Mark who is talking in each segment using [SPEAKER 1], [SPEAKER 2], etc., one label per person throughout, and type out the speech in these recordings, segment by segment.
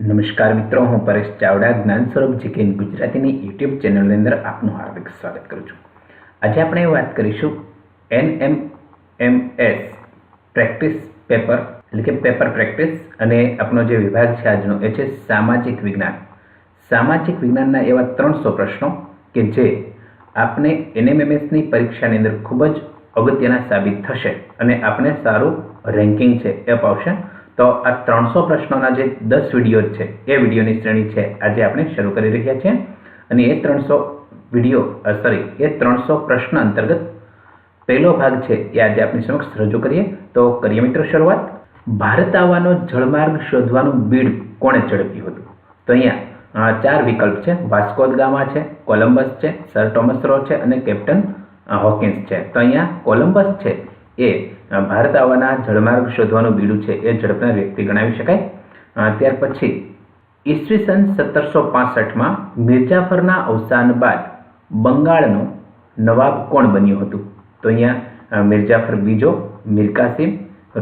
[SPEAKER 1] નમસ્કાર મિત્રો, હું પરેશ ચાવડા જ્ઞાન સ્વરૂપ જીકે ગુજરાતીની યુટ્યુબ ચેનલની અંદર આપનું હાર્દિક સ્વાગત કરું છું. આજે આપણે વાત કરીશું NMMS પ્રેક્ટિસ પેપર એટલે કે પેપર પ્રેક્ટિસ, અને આપણો જે વિભાગ છે આજનો એ છે સામાજિક વિજ્ઞાન. સામાજિક વિજ્ઞાનના એવા 300 પ્રશ્નો કે જે આપને NMMSની પરીક્ષાની અંદર ખૂબ જ અગત્યના સાબિત થશે અને આપણે સારું રેન્કિંગ છે એ અપાવશે. તો આ 300 પ્રશ્નોના જે 10 વિડીયો છે એ વિડીયોની શ્રેણી છે આજે આપણે શરૂ કરી રહ્યા છીએ. અને એ 300 પ્રશ્ન અંતર્ગત પહેલો ભાગ છે એ આજે આપની સમક્ષ રજૂ કરીએ. તો કરીએ મિત્રો શરૂઆત. ભારત આવવાનો જળમાર્ગ શોધવાનું બીડ કોણે ઝડપ્યું હતું? તો અહીંયા 4 વિકલ્પ છે. વાસ્કો દ ગામા છે, કોલંબસ છે, સર ટોમસ રો છે અને કેપ્ટન હોકિન્સ છે. તો અહીંયા કોલંબસ છે એ ભારત આવવાના જળમાર્ગ શોધવાનું બીડું છે એ ઝડપનાર વ્યક્તિ ગણાવી શકાય. ત્યાર પછી ઈસવીસન 1765માં મિર્જાફરના અવસાન બાદ બંગાળનો નવાબ કોણ બન્યું હતું? તો અહીંયા મિર્જાફર બીજો, મીર કાસિમ,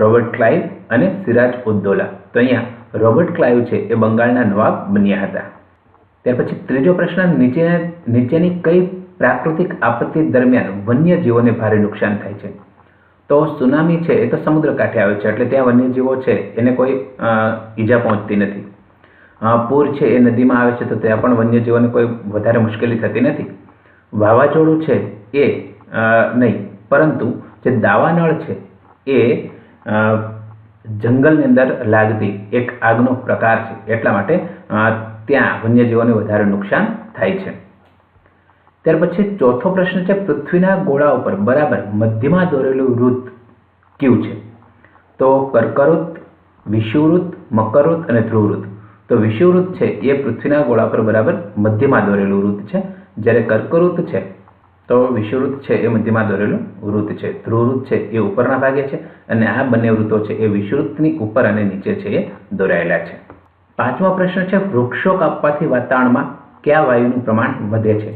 [SPEAKER 1] રોબર્ટ ક્લાઇવ અને સિરાજ ઉદ્દૌલા. તો અહીંયા રોબર્ટ ક્લાઇવ છે એ બંગાળના નવાબ બન્યા હતા. ત્યાર પછી ત્રીજો પ્રશ્ન, નીચેની કઈ પ્રાકૃતિક આપત્તિ દરમિયાન વન્યજીવોને ભારે નુકસાન થાય છે? તો સુનામી છે એ તો સમુદ્ર કાંઠે આવે છે એટલે ત્યાં વન્યજીવો છે એને કોઈ ઈજા પહોંચતી નથી. પૂર છે એ નદીમાં આવે છે તો ત્યાં પણ વન્યજીવોને કોઈ વધારે મુશ્કેલી થતી નથી. વાવાઝોડું છે એ નહીં, પરંતુ જે દાવાનળ છે એ જંગલની અંદર લાગતી એક આગનો પ્રકાર છે, એટલા માટે ત્યાં વન્યજીવોને વધારે નુકસાન થાય છે. ત્યાર પછી ચોથો પ્રશ્ન છે, પૃથ્વીના ગોળા ઉપર બરાબર મધ્યમાં દોરેલું વૃત્ત કયું છે? તો કર્કવૃત્ત, વિષુવવૃત્ત, મકરવૃત્ત અને ધ્રુવવૃત્ત. તો વિષુવવૃત્ત છે એ પૃથ્વીના ગોળા પર બરાબર મધ્યમાં દોરેલું વૃત્ત છે, જ્યારે કર્કવૃત્ત છે તો વિષુવવૃત્ત છે એ મધ્યમાં દોરેલું વૃત્ત છે. ધ્રુવવૃત્ત છે એ ઉપરના ભાગે છે અને આ બંને વૃત્તો છે એ વિષુવવૃત્તની ઉપર અને નીચે છે એ દોરાયેલા છે. પાંચમો પ્રશ્ન છે, વૃક્ષો કાપવાથી વાતાવરણમાં કયા વાયુનું પ્રમાણ વધે છે?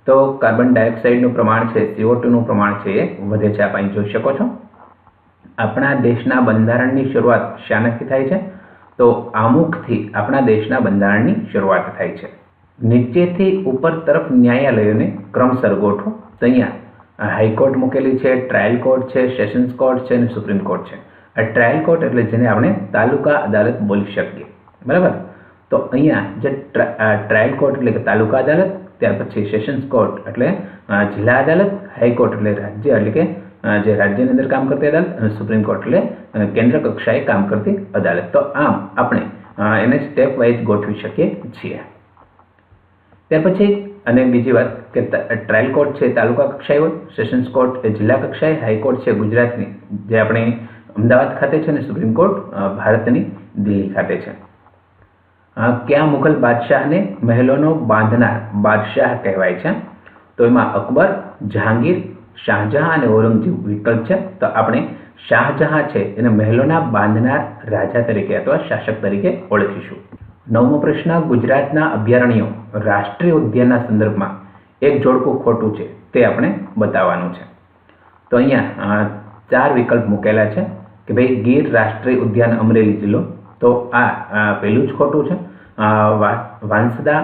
[SPEAKER 1] તો કાર્બન ડાયોક્સાઇડનું પ્રમાણ છે, CO2નું પ્રમાણ છે એ વધે છે. આપ અહીં જોઈ શકો છો. આપણા દેશના બંધારણની શરૂઆત શાનાથી થાય છે? તો આમુખથી આપણા દેશના બંધારણની શરૂઆત થાય છે. નીચેથી ઉપર તરફ ન્યાયાલયોને ક્રમસર ગોઠવો. તો અહીંયા હાઈકોર્ટ મૂકેલી છે, ટ્રાયલ કોર્ટ છે, સેશન્સ કોર્ટ છે અને સુપ્રીમ કોર્ટ છે. આ ટ્રાયલ કોર્ટ એટલે જેને આપણે તાલુકા અદાલત બોલી શકીએ, બરાબર? તો અહીંયા જે ટ્રાયલ કોર્ટ એટલે કે તાલુકા અદાલત, ત્યાર પછી સેશન્સ કોર્ટ એટલે જિલ્લા અદાલત, હાઈકોર્ટ એટલે રાજ્ય એટલે કે જે રાજ્યની અંદર કામ કરતી અદાલત, અને સુપ્રીમ કોર્ટ એટલે કેન્દ્ર કક્ષાએ કામ કરતી અદાલત. તો આમ આપણે એને સ્ટેપ વાઇઝ ગોઠવી શકીએ છીએ. ત્યાર પછી અને બીજી વાત કે ટ્રાયલ કોર્ટ છે તાલુકા કક્ષાએ હોય, સેશન્સ કોર્ટ એ જિલ્લા કક્ષાએ, હાઈકોર્ટ છે ગુજરાતની જે આપણે અમદાવાદ ખાતે છે અને સુપ્રીમ કોર્ટ ભારતની દિલ્હી ખાતે છે. કયા મુઘલ બાદશાહને મહેલોનો બાંધનાર બાદશાહ કહેવાય છે? તો એમાં અકબર, જહાંગીર, શાહજહાં અને ઔરંગઝેબ વિકલ્પ છે. તો આપણે શાહજહાં છે એને મહેલોના બાંધનાર રાજા તરીકે અથવા શાસક તરીકે ઓળખીશું. નવમો પ્રશ્ન, ગુજરાતના અભયારણ્યો રાષ્ટ્રીય ઉદ્યાનના સંદર્ભમાં એક જોડકું ખોટું છે તે આપણે બતાવવાનું છે. તો અહીંયા 4 વિકલ્પ મૂકેલા છે કે ભાઈ ગીર રાષ્ટ્રીય ઉદ્યાન અમરેલી જિલ્લો, તો આ પહેલું જ ખોટું છે. વાંસદા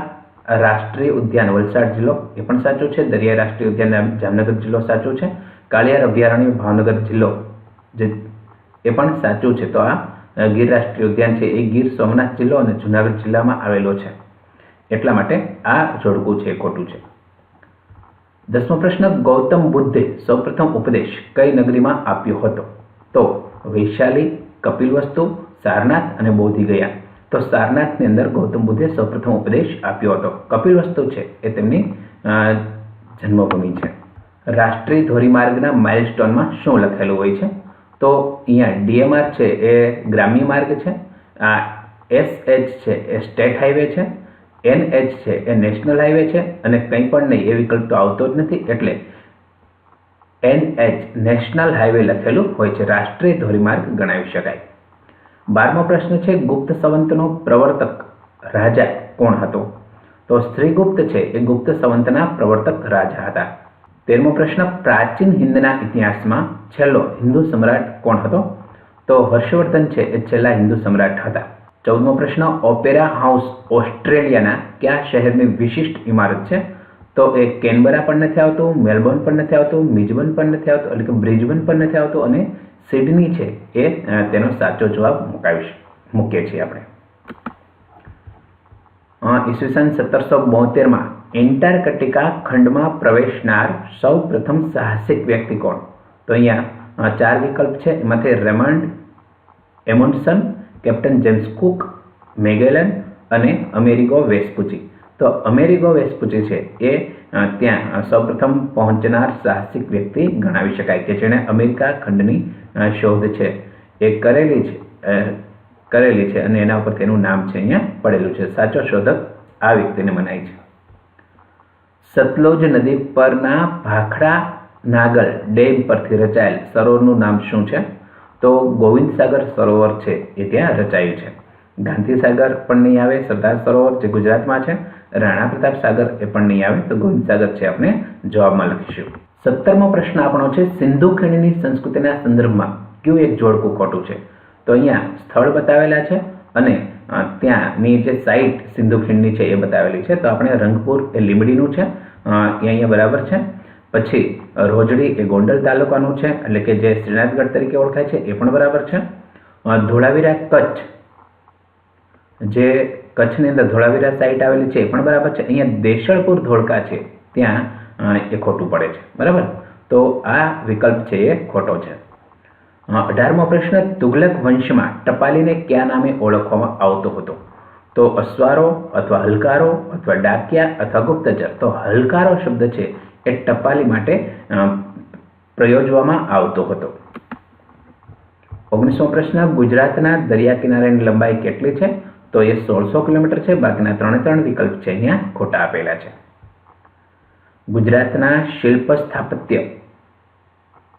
[SPEAKER 1] રાષ્ટ્રીય ઉદ્યાન વલસાડ જિલ્લો એ પણ સાચું છે. દરિયા રાષ્ટ્રીય ઉદ્યાન જામનગર જિલ્લો સાચું છે. કાળિયાર અભયારણ્ય ભાવનગર જિલ્લો જે એ પણ સાચું છે. તો આ ગીર રાષ્ટ્રીય ઉદ્યાન છે એ ગીર સોમનાથ જિલ્લો અને જુનાગઢ જિલ્લામાં આવેલો છે, એટલા માટે આ જોડકું છે ખોટું છે. 10મો પ્રશ્ન, ગૌતમ બુદ્ધે સૌપ્રથમ ઉપદેશ કઈ નગરીમાં આપ્યો હતો? તો વૈશાલી, કપિલવસ્તુ, સારનાથ અને બોધિગયા. તો સારનાથની અંદર ગૌતમ બુદ્ધે સૌપ્રથમ ઉપદેશ આપ્યો હતો. કપિલવસ્તુ છે એ તેમની જન્મભૂમિ છે. રાષ્ટ્રીય ધોરીમાર્ગના માઇલસ્ટોનમાં શું લખેલું હોય છે? તો અહીંયા DMR છે એ ગ્રામ્ય માર્ગ છે, SH છે એ સ્ટેટ હાઈવે છે, NH છે એ નેશનલ હાઈવે છે અને કંઈ પણ નહીં એ વિકલ્પ તો આવતો જ નથી, એટલે NH નેશનલ હાઈવે લખેલું હોય છે. રાષ્ટ્રીય ધોરીમાર્ગ ગણાવી શકાય. 12મો પ્રશ્ન છે, ગુપ્ત સંવંતનો પ્રવર્તક રાજા કોણ હતો? તો શ્રીગુપ્ત છે એ ગુપ્ત સંવંતના પ્રવર્તક રાજા હતા. 13મો પ્રશ્ન, પ્રાચીન હિંદના ઇતિહાસમાં છેલ્લો હિન્દુ સમ્રાટ કોણ હતો? તો હર્ષવર્ધન છે એ છેલ્લા હિન્દુ સમ્રાટ હતા. 14મો પ્રશ્ન, ઓપેરા હાઉસ ઓસ્ટ્રેલિયાના કયા શહેરની વિશિષ્ટ ઇમારત છે? તો એ કેનબરા પણ નથી આવતું, મેલબોર્ન પણ નથી આવતું, મિઝબર્ન પણ નથી આવતું, એટલે કે બ્રિઝબર્ન પણ નથી આવતું, અને સિડની છે એ તેનો સાચો જવાબ મૂકીએ છીએ આપણે. ઈસવીસન 1772માં એન્ટાર્કટિકા ખંડમાં પ્રવેશનાર સૌ પ્રથમ સાહસિક વ્યક્તિ કોણ? તો અહીંયા 4 વિકલ્પ છે. એમાંથી રેમન્ડ એમુન્ડસન, કેપ્ટન જેમ્સ કુક, મેગેલન અને અમેરિગો વેસ્પુચી. તો અમેરિગો વેસ્પુચી છે એ ત્યાં સૌપ્રથમ પહોંચનાર સાહસિક વ્યક્તિ ગણાવી શકાય કે જેણે અમેરિકા ખંડની શોધ છે એ કરેલી છે અને એના ઉપર તેનું નામ છે અહીંયા પડેલું છે. સાચો શોધક આ વ્યક્તિને મનાય છે. સતલુજ નદી પરના ભાખડા નાગલ ડેમ પરથી રચાયેલ સરોવરનું નામ શું છે? તો ગોવિંદ સાગર સરોવર છે એ ત્યાં રચાયું છે. ગાંધી સાગર પણ નહીં આવે, સરદાર સરોવર જે ગુજરાતમાં છે, રાણા પ્રતાપ સાગર એ પણ નહીં આવે, તો ગોવિંદ સાગર છે આપણે જવાબમાં લખીશું. 17મો પ્રશ્ન આપણો છે, સિંધુ ખીણની સંસ્કૃતિના સંદર્ભમાં કયું એક જોડકું ખોટું છે? તો અહીંયા સ્થળ બતાવેલા છે અને ત્યાંની જે સાઇટ સિંધુ ખીણની છે એ બતાવેલી છે. તો આપણે રંગપુર એ લીંબડીનું છે, એ અહીંયા બરાબર છે. પછી રોજડી એ ગોંડલ તાલુકાનું છે, એટલે કે જે શ્રીનાથગઢ તરીકે ઓળખાય છે એ પણ બરાબર છે. ધોળાવીરા કચ્છ, જે કચ્છની અંદર ધોળાવીરા સાઇટ આવેલી છે એ પણ બરાબર છે. અહીંયા દેશળપુર ધોળકા છે ત્યાં એ ખોટું પડે છે, બરાબર. તો આ વિકલ્પ છે એ ખોટો છે. 18મો પ્રશ્ન, તુગલક વંશમાં ટપાલીને કયા નામે ઓળખવામાં આવતો હતો? તો અશ્વારો અથવા હલકારો અથવા ડાકિયા અથવા ગુપ્તચર. તો હલકારો શબ્દ છે એ ટપાલી માટે પ્રયોજવામાં આવતો હતો. 19મો પ્રશ્ન, ગુજરાતના દરિયા કિનારાની લંબાઈ કેટલી છે? તો એ 1600 કિલોમીટર છે. બાકીના 3 વિકલ્પ છે અહીંયા ખોટા આપેલા છે. ગુજરાતના શિલ્પ સ્થાપત્ય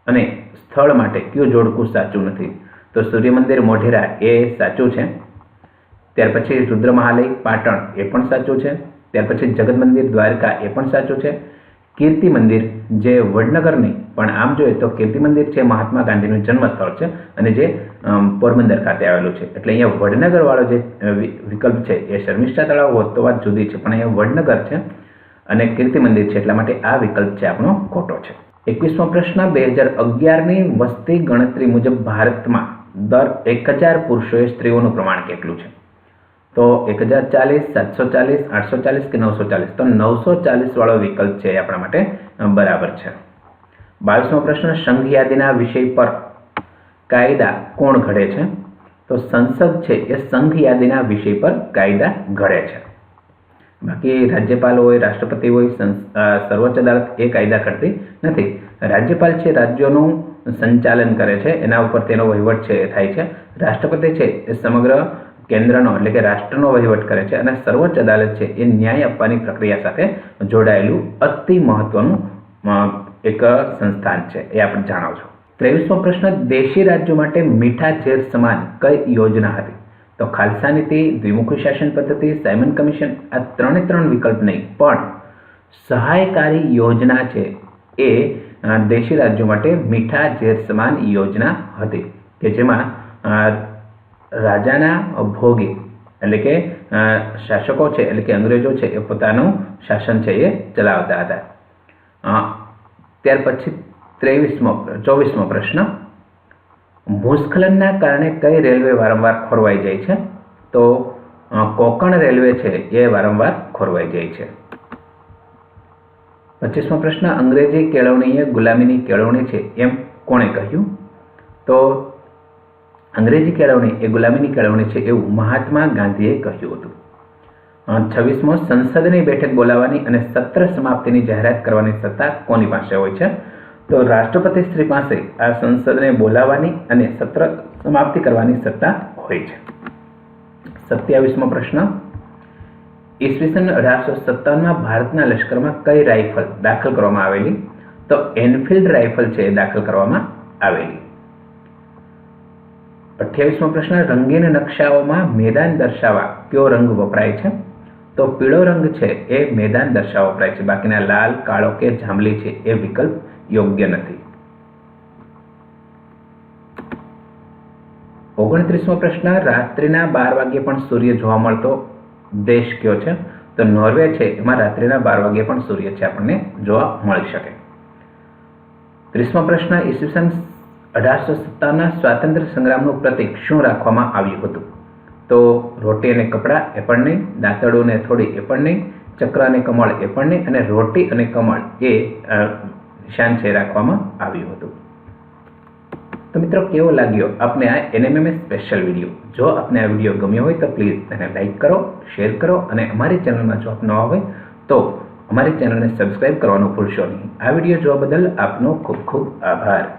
[SPEAKER 1] અને સ્થળ માટે કયું જોડકું સાચું નથી? તો સૂર્ય મંદિર મોઢેરા એ સાચું છે. ત્યાર પછી રુદ્ર મહાલય પાટણ એ પણ સાચું છે. ત્યાર પછી જગત મંદિર દ્વારકા એ પણ સાચું છે. કીર્તિ મંદિર જે વડનગરની, પણ આમ જોઈએ તો કીર્તિ મંદિર છે મહાત્મા ગાંધીનું જન્મસ્થળ છે અને જે પોરબંદર ખાતે આવેલું છે. એટલે અહીંયા વડનગર વાળો જે વિકલ્પ છે એ શર્મિષ્ઠા તળાવ હોત તો વાત જુદી છે, પણ અહીંયા વડનગર છે અને કીર્તિ મંદિર છે, એટલા માટે આ વિકલ્પ છે આપણો ખોટો છે. 21મો પ્રશ્ન, 2011ની વસ્તી ગણતરી મુજબ ભારતમાં દર 1000 પુરુષોએ સ્ત્રીઓનું પ્રમાણ કેટલું છે? તો 1040, 740, 840 કે 940? તો 940 વાળો વિકલ્પ છે એ આપણા માટે બરાબર છે. 22મો પ્રશ્ન, સંઘ યાદીના વિષય પર કાયદા કોણ ઘડે છે? તો સંસદ છે એ સંઘ યાદીના વિષય પર કાયદા ઘડે છે. બાકી રાજ્યપાલ હોય, રાષ્ટ્રપતિ હોય, સર્વોચ્ચ અદાલત એ કાયદા ઘડતી નથી. રાજ્યપાલ છે રાજ્યોનું સંચાલન કરે છે, એના ઉપર તેનો વહીવટ છે એ થાય છે. રાષ્ટ્રપતિ છે એ સમગ્ર કેન્દ્રનો એટલે કે રાષ્ટ્રનો વહીવટ કરે છે અને સર્વોચ્ચ અદાલત છે એ ન્યાય આપવાની પ્રક્રિયા સાથે જોડાયેલું અતિ મહત્વનું એક સંસ્થાન છે, એ આપણે જાણો છો. 23મો પ્રશ્ન, દેશી રાજ્યો માટે મીઠા ઝેર સમાન કઈ યોજના હતી? તો ખાલસા નીતિ, દ્વિમુખી શાસન પદ્ધતિ, સાયમન કમિશન. આ 3 વિકલ્પ નહીં, પણ સહાયકારી યોજના છે એ દેશી રાજ્યો માટે મીઠા ઝેર સમાન યોજના હતી કે જેમાં રાજાના ભોગે એટલે કે શાસકો છે એટલે કે અંગ્રેજો છે એ પોતાનું શાસન છે એ ચલાવતા હતા. ત્યાર પછી 24મો પ્રશ્ન, ભૂસ્ખલનના કારણે કઈ રેલવે વારંવાર ખોરવાઈ જાય છે? તો કોંકણ રેલવે છે એ વારંવાર ખોરવાઈ જાય છે. 25મો પ્રશ્ન, અંગ્રેજી કેળવણીએ ગુલામીની કેળવણી છે એમ કોણે કહ્યું? તો અંગ્રેજી કેળવણી એ ગુલામીની કેળવણી છે એવું મહાત્મા ગાંધીએ કહ્યું હતું. 26મો, સંસદની બેઠક બોલાવવાની અને સત્ર સમાપ્તિની જાહેરાત કરવાની સત્તા કોની પાસે હોય છે? તો રાષ્ટ્રપતિ શ્રી પાસે આ સંસદને બોલાવવાની અને સત્ર સમાપ્તિ કરવાની સત્તા હોય છે. 27મો પ્રશ્ન, ઈસવીસન 1857માં ભારતના લશ્કરમાં કઈ રાઇફલ દાખલ કરવામાં આવેલી? તો એનફિલ્ડ રાઇફલ છે એ દાખલ કરવામાં આવેલી. 28મો પ્રશ્ન, રંગીન નકશાઓમાં મેદાન દર્શાવવા કયો રંગ વપરાય છે? તો પીળો રંગ છે એ મેદાન દર્શાવવા વપરાય છે. બાકીના લાલ, કાળો કે જાંબલી છે એ વિકલ્પ યોગ્ય નથી. 29મો પ્રશ્ન, રાત્રિના 12 વાગ્યે પણ સૂર્ય જોવા મળતો દેશ કયો છે? તો નોર્વે છે, એમાં રાત્રિના 12 વાગ્યે પણ સૂર્ય છે આપણને જોવા મળી શકે. 30મો પ્રશ્ન, ઈસવીસન 1857ના સ્વાતંત્ર્ય સંગ્રામનું પ્રતીક શું રાખવામાં આવ્યું હતું? તો રોટી અને કપડાં એ પણ નહીં, દાંતરડું અને થોડી એ પણ નહીં, ચક્ર અને કમળ એ પણ નહીં, અને રોટી અને કમળ એ નિશાન છે રાખવામાં આવ્યું હતું. તો મિત્રો, કેવો લાગ્યો આપને આ NMMS સ્પેશિયલ વિડીયો? જો આપને આ વિડીયો ગમ્યો હોય તો પ્લીઝ તેને લાઇક કરો, શેર કરો, અને અમારી ચેનલમાં જો આપ નવા હોય તો અમારી ચેનલને સબસ્ક્રાઇબ કરવાનું ભૂલશો નહીં. આ વિડીયો જોવા બદલ આપનો ખૂબ ખૂબ આભાર.